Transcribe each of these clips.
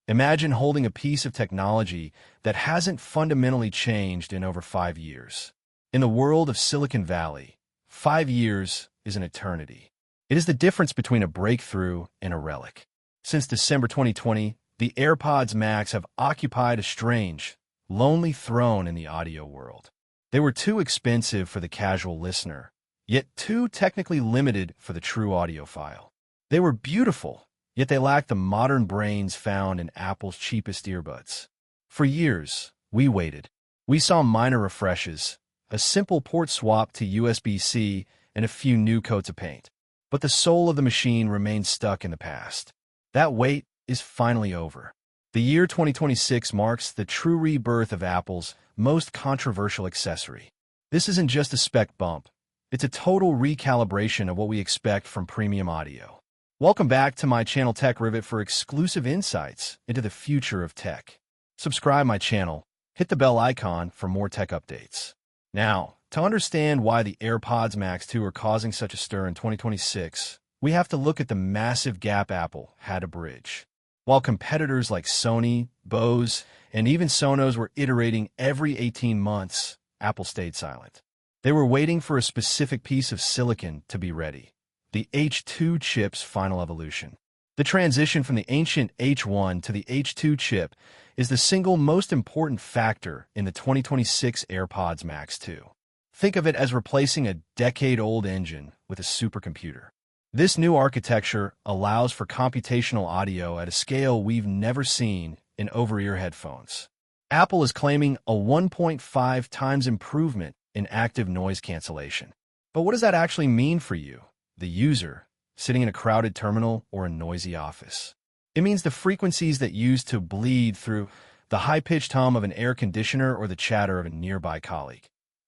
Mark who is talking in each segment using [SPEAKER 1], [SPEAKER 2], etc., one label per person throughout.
[SPEAKER 1] Imagine holding a piece of technology that hasn't fundamentally changed in over 5 years. In the world of Silicon Valley, 5 years is an eternity. It is the difference between a breakthrough and a relic. Since December 2020, the AirPods Max have occupied a strange, lonely throne in the audio world. They were too expensive for the casual listener, yet too technically limited for the true audiophile. They were beautiful, yet they lacked the modern brains found in Apple's cheapest earbuds. For years, we waited. We saw minor refreshes, a simple port swap to USB-C, and a few new coats of paint. But the soul of the machine remained stuck in the past. That wait is finally over. The year 2026 marks the true rebirth of Apple's most controversial accessory. This isn't just a spec bump. It's a total recalibration of what we expect from premium audio. Welcome back to my channel Tech Rivet for exclusive insights into the future of tech. Subscribe my channel, hit the bell icon for more tech updates. Now, to understand why the AirPods Max 2 are causing such a stir in 2026, we have to look at the massive gap Apple had to bridge. While competitors like Sony, Bose, and even Sonos were iterating every 18 months, Apple stayed silent. They were waiting for a specific piece of silicon to be ready. The H2 chip's final evolution. The transition from the ancient H1 to the H2 chip is the single most important factor in the 2026 AirPods Max 2. Think of it as replacing a decade-old engine with a supercomputer. This new architecture allows for computational audio at a scale we've never seen in over-ear headphones. Apple is claiming a 1.5 times improvement in active noise cancellation. But what does that actually mean for you, the user, sitting in a crowded terminal or a noisy office? It means the frequencies that used to bleed through the high-pitched hum of an air conditioner or the chatter of a nearby colleague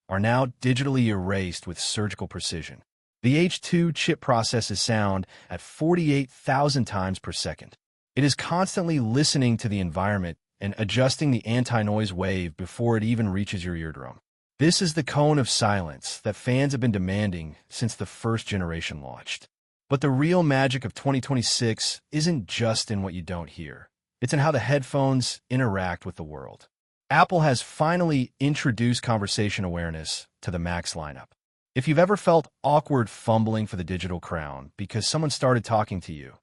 [SPEAKER 1] are now digitally erased with surgical precision. The H2 chip processes sound at 48,000 times per second. It is constantly listening to the environment and adjusting the anti-noise wave before it even reaches your eardrum. This is the cone of silence that fans have been demanding since the first generation launched. But the real magic of 2026 isn't just in what you don't hear. It's in how the headphones interact with the world. Apple has finally introduced conversation awareness to the Max lineup. If you've ever felt awkward fumbling for the digital crown because someone started talking to you,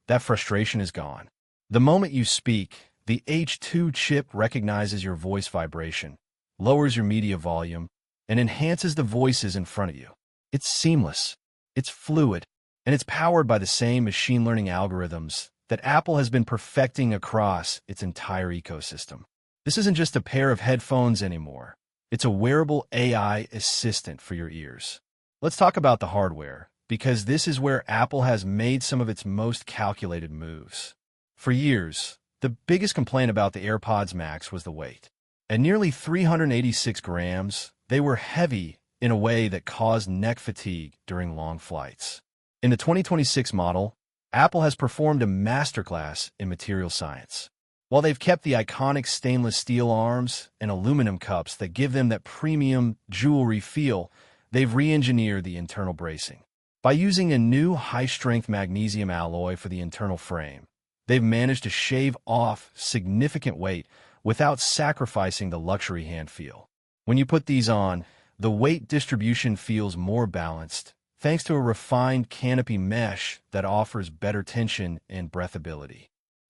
[SPEAKER 1] that frustration is gone. The moment you speak, the H2 chip recognizes your voice vibration, lowers your media volume, and enhances the voices in front of you. It's seamless, it's fluid, and it's powered by the same machine learning algorithms that Apple has been perfecting across its entire ecosystem. This isn't just a pair of headphones anymore. It's a wearable AI assistant for your ears. Let's talk about the hardware, because this is where Apple has made some of its most calculated moves. For years, the biggest complaint about the AirPods Max was the weight. At nearly 386 grams, they were heavy in a way that caused neck fatigue during long flights. In the 2026 model, Apple has performed a masterclass in material science. While they've kept the iconic stainless steel arms and aluminum cups that give them that premium jewelry feel, they've re-engineered the internal bracing. By using a new high-strength magnesium alloy for the internal frame, they've managed to shave off significant weight without sacrificing the luxury hand feel. When you put these on, the weight distribution feels more balanced, thanks to a refined canopy mesh that offers better tension and breathability.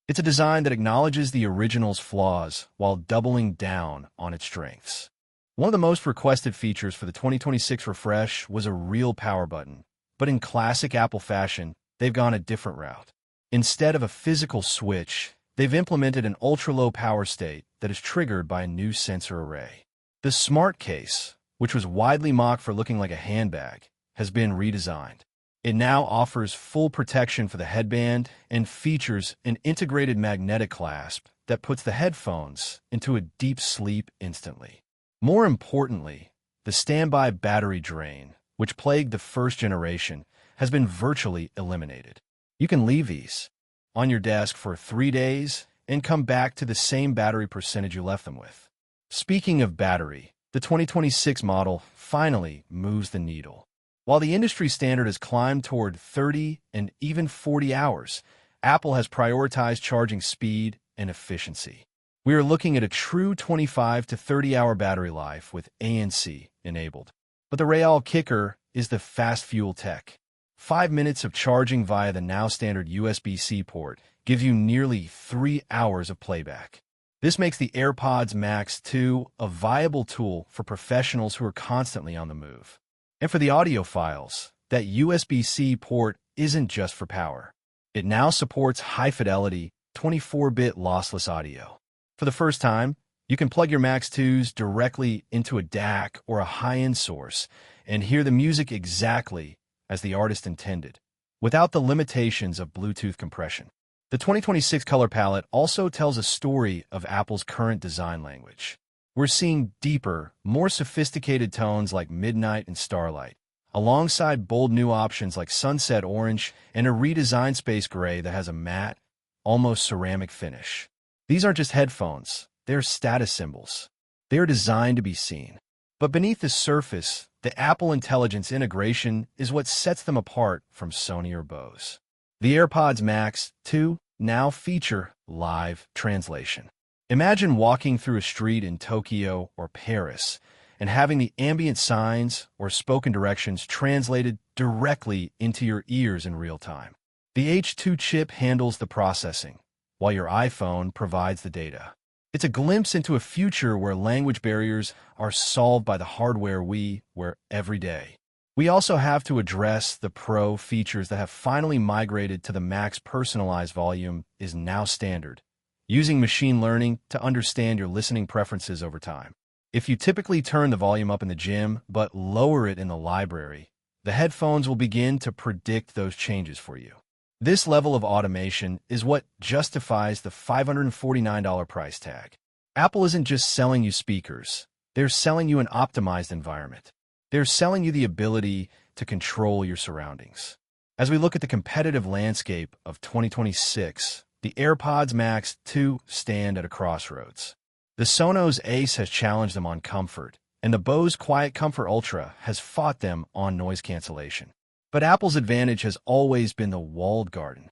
[SPEAKER 1] It's a design that acknowledges the original's flaws while doubling down on its strengths. One of the most requested features for the 2026 refresh was a real power button, but in classic Apple fashion, they've gone a different route. Instead of a physical switch, they've implemented an ultra-low power state that is triggered by a new sensor array. The Smart Case, which was widely mocked for looking like a handbag, has been redesigned. It now offers full protection for the headband and features an integrated magnetic clasp that puts the headphones into a deep sleep instantly. More importantly, the standby battery drain, which plagued the first generation, has been virtually eliminated. You can leave these on your desk for 3 days and come back to the same battery percentage you left them with. Speaking of battery, the 2026 model finally moves the needle. While the industry standard has climbed toward 30 and even 40 hours, Apple has prioritized charging speed and efficiency. We are looking at a true 25 to 30-hour battery life with ANC enabled. But the real kicker is the fast fuel tech. 5 minutes of charging via the now standard USB-C port gives you nearly 3 hours of playback. This makes the AirPods Max 2 a viable tool for professionals who are constantly on the move. And for the audiophiles, that USB-C port isn't just for power. It now supports high-fidelity, 24-bit lossless audio. For the first time, you can plug your Max 2s directly into a DAC or a high-end source and hear the music exactly as the artist intended, without the limitations of Bluetooth compression. The 2026 color palette also tells a story of Apple's current design language. We're seeing deeper, more sophisticated tones like Midnight and Starlight, alongside bold new options like Sunset Orange and a redesigned Space Gray that has a matte, almost ceramic finish. These aren't just headphones, they're status symbols. They are designed to be seen. But beneath the surface, the Apple Intelligence integration is what sets them apart from Sony or Bose. The AirPods Max 2 now feature live translation. Imagine walking through a street in Tokyo or Paris and having the ambient signs or spoken directions translated directly into your ears in real time. The H2 chip handles the processing, while your iPhone provides the data. It's a glimpse into a future where language barriers are solved by the hardware we wear every day. We also have to address the Pro features that have finally migrated to the Max. Personalized volume is now standard, using machine learning to understand your listening preferences over time. If you typically turn the volume up in the gym but lower it in the library, the headphones will begin to predict those changes for you. This level of automation is what justifies the $549 price tag. Apple isn't just selling you speakers, they're selling you an optimized environment. They're selling you the ability to control your surroundings. As we look at the competitive landscape of 2026, the AirPods Max 2 stand at a crossroads. The Sonos Ace has challenged them on comfort, and the Bose Quiet Comfort Ultra has fought them on noise cancellation. But Apple's advantage has always been the walled garden.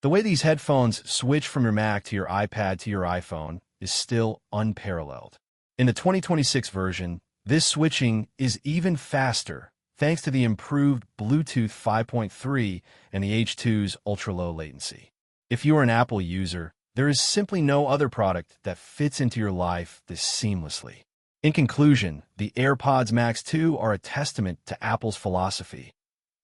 [SPEAKER 1] The way these headphones switch from your Mac to your iPad to your iPhone is still unparalleled. In the 2026 version, this switching is even faster thanks to the improved Bluetooth 5.3 and the H2's ultra-low latency. If you are an Apple user, there is simply no other product that fits into your life this seamlessly. In conclusion, the AirPods Max 2 are a testament to Apple's philosophy.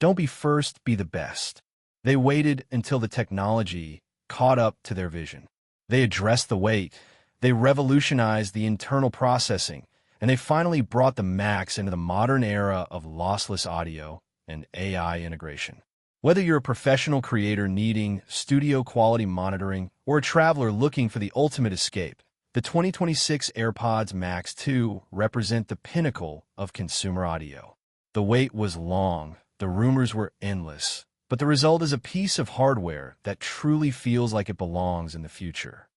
[SPEAKER 1] Don't be first, be the best. They waited until the technology caught up to their vision. They addressed the wait, they revolutionized the internal processing, and they finally brought the Max into the modern era of lossless audio and AI integration. Whether you're a professional creator needing studio-quality monitoring or a traveler looking for the ultimate escape, the 2026 AirPods Max 2 represent the pinnacle of consumer audio. The wait was long, the rumors were endless, but the result is a piece of hardware that truly feels like it belongs in the future.